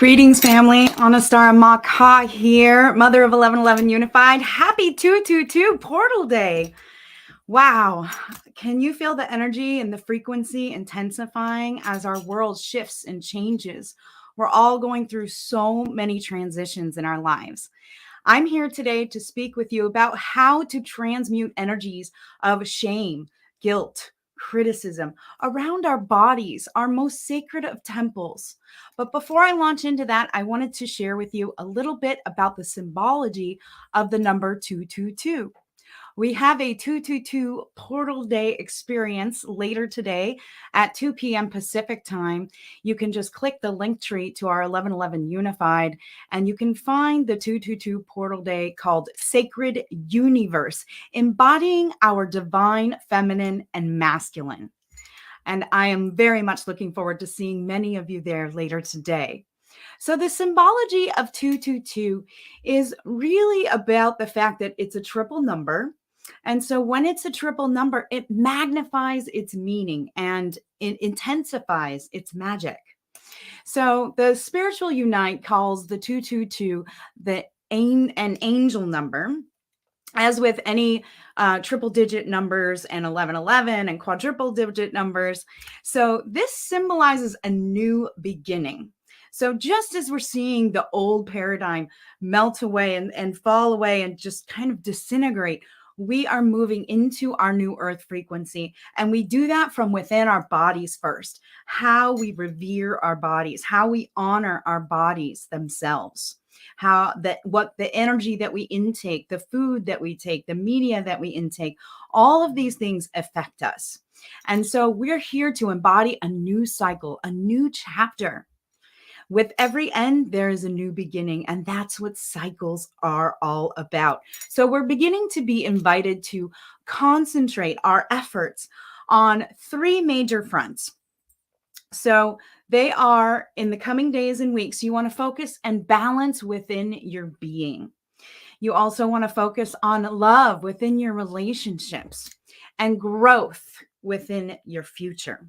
Greetings, family. Anistara Makha here, mother of 1111 Unified. Happy 222 Portal Day. Wow. Can you feel the energy and the frequency intensifying as our world shifts and changes? We're all going through so many transitions in our lives. I'm here today to speak with you about how to transmute energies of shame, guilt, criticism around our bodies, our most sacred of temples. But before I launch into that, I wanted to share with you a little bit about the symbology of the number 222. We have a 222 Portal Day experience later today at 2 p.m. Pacific time. You can just click the link tree to our 1111 Unified, and you can find the 222 Portal Day called Sacred Universe, embodying our divine feminine and masculine. And I am very much looking forward to seeing many of you there later today. So the symbology of 222 is really about the fact that it's a triple number. And so when it's a triple number, it magnifies its meaning and it intensifies its magic. So the Spiritual Unite calls the 222 an angel number. As with any triple digit numbers and 1111 and quadruple digit numbers. So this symbolizes a new beginning. So just as we're seeing the old paradigm melt away and fall away and just kind of disintegrate, we are moving into our new earth frequency. And we do that from within our bodies first, how we revere our bodies, how we honor our bodies themselves, what the energy that we intake, the food that we take, the media that we intake, all of these things affect us. And so we're here to embody a new cycle, a new chapter. With every end, there is a new beginning, and that's what cycles are all about. So we're beginning to be invited to concentrate our efforts on three major fronts. So they are, in the coming days and weeks, you want to focus and balance within your being. You also want to focus on love within your relationships and growth within your future.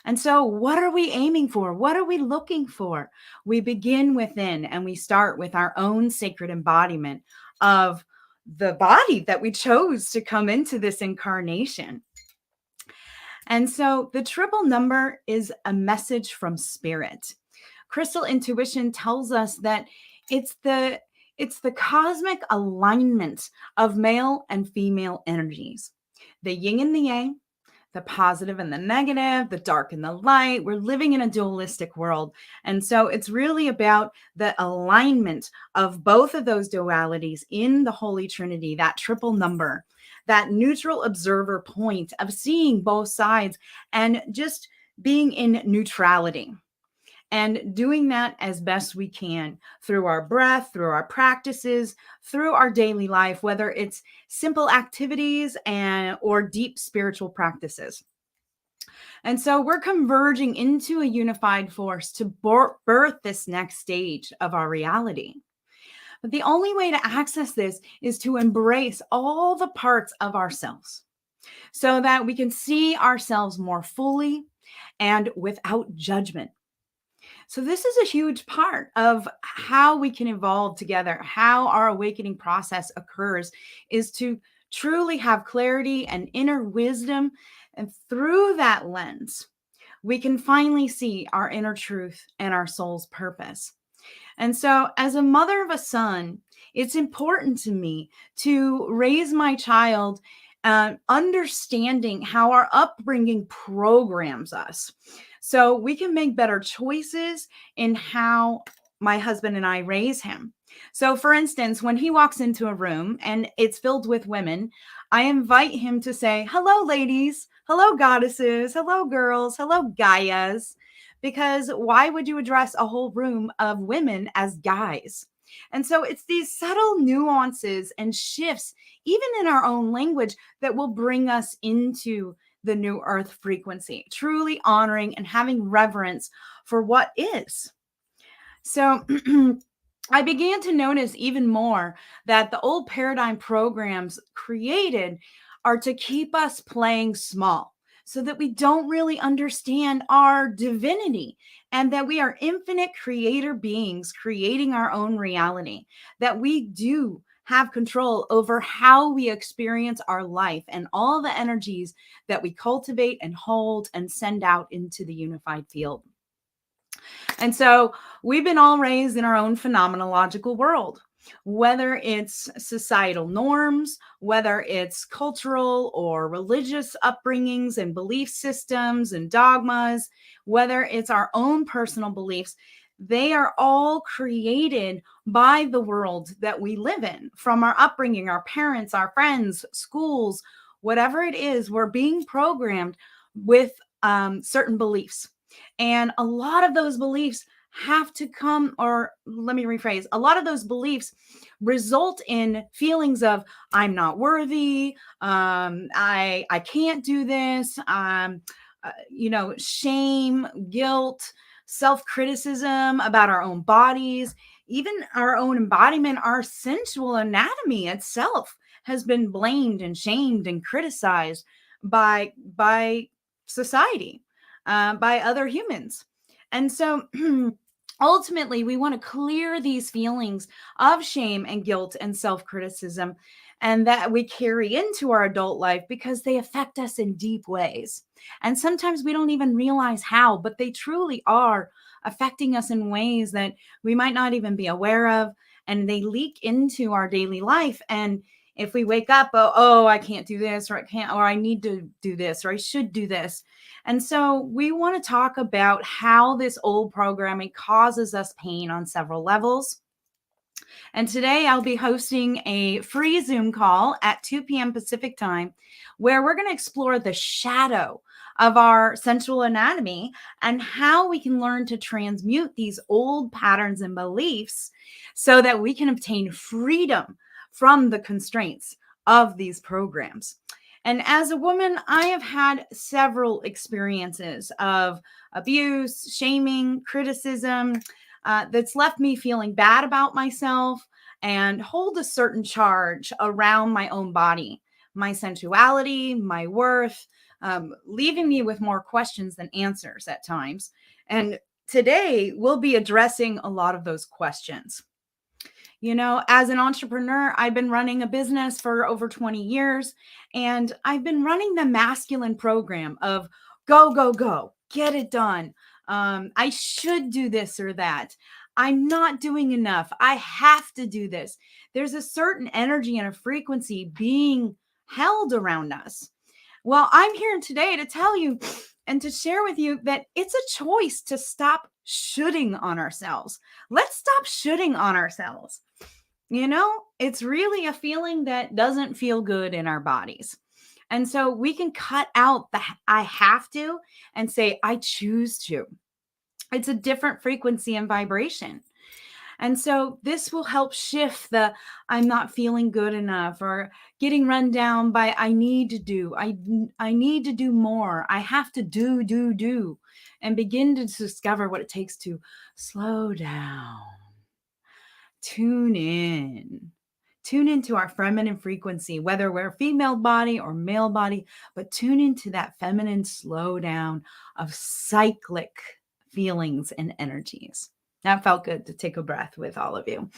And so what are we aiming for? What are we looking for? We begin within and we start with our own sacred embodiment of the body that we chose to come into this incarnation. And so the triple number is a message from spirit. Crystal intuition tells us that it's the cosmic alignment of male and female energies, the yin and the yang, the positive and the negative, the dark and the light. We're living in a dualistic world. And so it's really about the alignment of both of those dualities in the Holy Trinity, that triple number, that neutral observer point of seeing both sides and just being in neutrality. And doing that as best we can through our breath, through our practices, through our daily life, whether it's simple activities or deep spiritual practices. And so we're converging into a unified force to birth this next stage of our reality. But the only way to access this is to embrace all the parts of ourselves so that we can see ourselves more fully and without judgment. So this is a huge part of how we can evolve together, how our awakening process occurs, is to truly have clarity and inner wisdom. And through that lens, we can finally see our inner truth and our soul's purpose. And so as a mother of a son, it's important to me to raise my child understanding how our upbringing programs us, so we can make better choices in how my husband and I raise him. So for instance, when he walks into a room and it's filled with women, I invite him to say, hello, ladies, hello, goddesses, hello, girls, hello, Gaias, because why would you address a whole room of women as guys? And so it's these subtle nuances and shifts, even in our own language, that will bring us into the new earth frequency, truly honoring and having reverence for what is. So I began to notice even more that the old paradigm programs created are to keep us playing small. so that we don't really understand our divinity and that we are infinite creator beings creating our own reality, that we do have control over how we experience our life and all the energies that we cultivate and hold and send out into the unified field. And so we've been all raised in our own phenomenological world, whether it's societal norms, whether it's cultural or religious upbringings and belief systems and dogmas, whether it's our own personal beliefs. They are all created by the world that we live in, from our upbringing, our parents, our friends, schools, whatever it is, we're being programmed with certain beliefs. And a lot of those beliefs have to come, or let me rephrase, a lot of those beliefs result in feelings of I'm not worthy, I can't do this, shame, guilt, self-criticism about our own bodies, even our own embodiment, our sensual anatomy itself has been blamed and shamed and criticized by society, by other humans. And so ultimately, we want to clear these feelings of shame and guilt and self criticism, and that we carry into our adult life because they affect us in deep ways. And sometimes we don't even realize how, but they truly are affecting us in ways that we might not even be aware of. And they leak into our daily life. And if we wake up, oh, I can't do this, or I can't, or I need to do this, or I should do this. And so we want to talk about how this old programming causes us pain on several levels. And today I'll be hosting a free Zoom call at 2 p.m. Pacific time, where we're going to explore the shadow of our sensual anatomy and how we can learn to transmute these old patterns and beliefs so that we can obtain freedom from the constraints of these programs. And as a woman, I have had several experiences of abuse, shaming, criticism, that's left me feeling bad about myself and hold a certain charge around my own body, my sensuality, my worth, leaving me with more questions than answers at times. And today we'll be addressing a lot of those questions. You know, as an entrepreneur, I've been running a business for over 20 years, and I've been running the masculine program of go, go, go, get it done. I should do this or that. I'm not doing enough. I have to do this. There's a certain energy and a frequency being held around us. Well, I'm here today to tell you and to share with you that it's a choice to stop shooting on ourselves. Let's stop shooting on ourselves. You know, it's really a feeling that doesn't feel good in our bodies. And so we can cut out the I have to and say, I choose to. It's a different frequency and vibration. And so this will help shift the I'm not feeling good enough or getting run down by I need to do. I need to do more. I have to do, and begin to discover what it takes to slow down. Tune in. Tune into our feminine frequency, whether we're a female body or male body, but tune into that feminine slowdown of cyclic feelings and energies. That felt good to take a breath with all of you.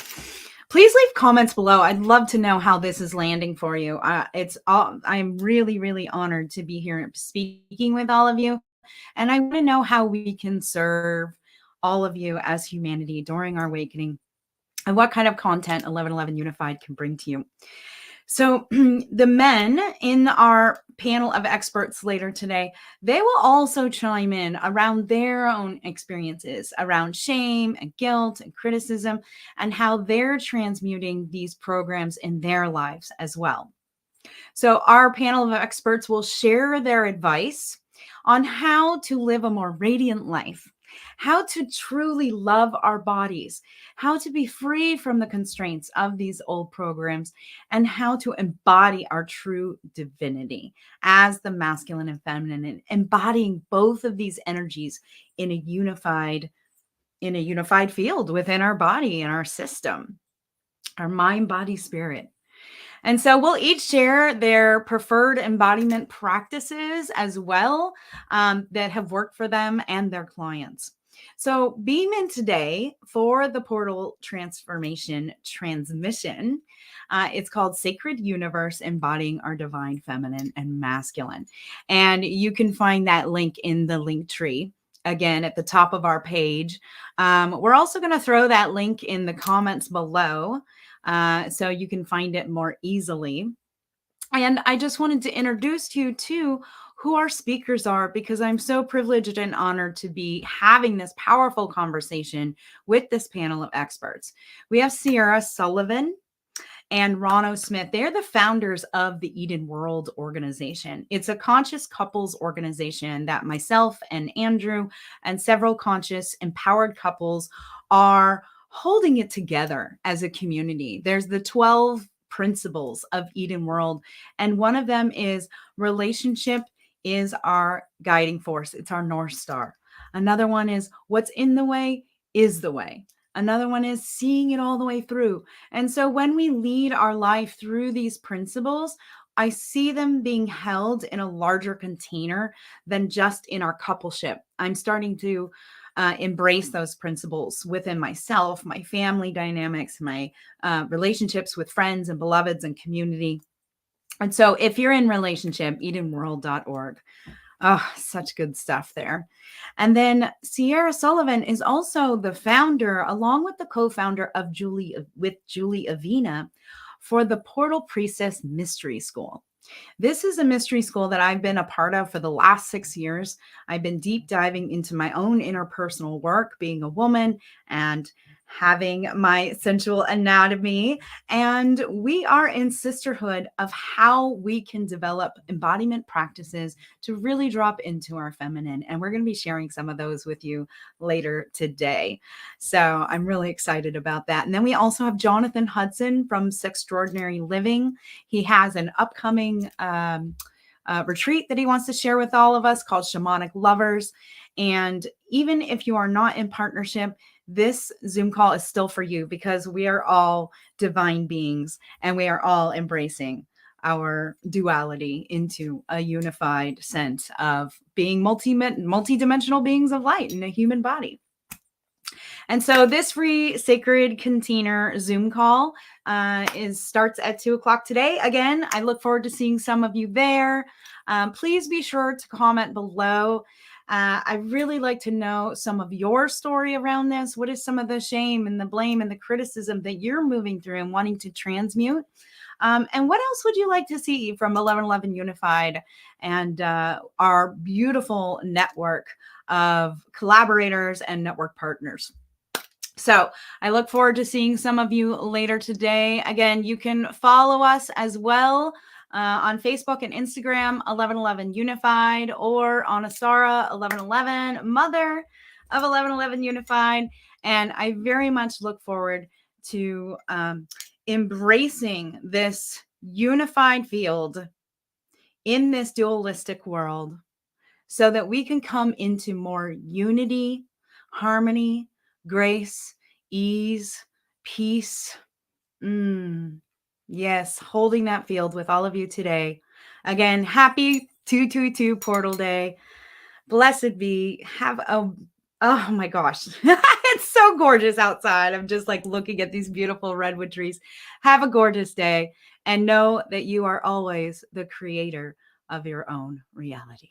Please leave comments below. I'd love to know how this is landing for you. I'm really, really honored to be here speaking with all of you. And I want to know how we can serve all of you as humanity during our awakening, and what kind of content 1111 Unified can bring to you. So the men in our panel of experts later today, they will also chime in around their own experiences around shame and guilt and criticism, and how they're transmuting these programs in their lives as well. So our panel of experts will share their advice on how to live a more radiant life, how to truly love our bodies, how to be free from the constraints of these old programs, and how to embody our true divinity as the masculine and feminine, and embodying both of these energies in a unified field within our body and our system, our mind, body, spirit. And so we'll each share their preferred embodiment practices as well, that have worked for them and their clients. So beam in today for the portal transformation transmission. It's called Sacred Universe, Embodying Our Divine Feminine and Masculine. And you can find that link in the link tree. Again, at the top of our page. We're also going to throw that link in the comments below, so you can find it more easily. And I just wanted to introduce you to who our speakers are, because I'm so privileged and honored to be having this powerful conversation with this panel of experts. We have Sierra Sullivan and Ron Smith. They're the founders of the Eden World organization. It's a conscious couples organization that myself and Andrew and several conscious empowered couples are holding it together as a community. There's the 12 principles of Eden World, and one of them is relationship is our guiding force. It's our North Star. Another one is what's in the way is the way. Another one is seeing it all the way through. And so when we lead our life through these principles, I see them being held in a larger container than just in our coupleship. I'm starting to embrace those principles within myself, my family dynamics, my relationships with friends and beloveds and community. And so if you're in relationship, edenworld.org. Oh, such good stuff there. And then Sierra Sullivan is also the founder, along with the co-founder of Julie Avina, for the Portal Priestess Mystery School. This is a mystery school that I've been a part of for the last 6 years. I've been deep diving into my own interpersonal work, being a woman and having my sensual anatomy. And we are in sisterhood of how we can develop embodiment practices to really drop into our feminine. And we're going to be sharing some of those with you later today. So I'm really excited about that. And then we also have Jonathan Hudson from Sextraordinary Living. He has an upcoming retreat that he wants to share with all of us called Shamanic Lovers. And even if you are not in partnership, this Zoom call is still for you, because we are all divine beings and we are all embracing our duality into a unified sense of being multi-dimensional beings of light in a human body. And so this free sacred container Zoom call starts at 2:00 today. Again, I look forward to seeing some of you there. Please be sure to comment below. I really like to know some of your story around this. What is some of the shame and the blame and the criticism that you're moving through and wanting to transmute? And what else would you like to see from 1111 Unified and our beautiful network of collaborators and network partners? So I look forward to seeing some of you later today. Again, you can follow us as well on Facebook and Instagram, 1111 Unified, or Anistara 1111, mother of 1111 Unified. And I very much look forward to embracing this unified field in this dualistic world so that we can come into more unity, harmony, grace, ease, peace. Yes, holding that field with all of you today. Again, happy 222 Portal Day. Blessed be. Oh my gosh. It's so gorgeous outside. I'm just like looking at these beautiful redwood trees. Have a gorgeous day and know that you are always the creator of your own reality.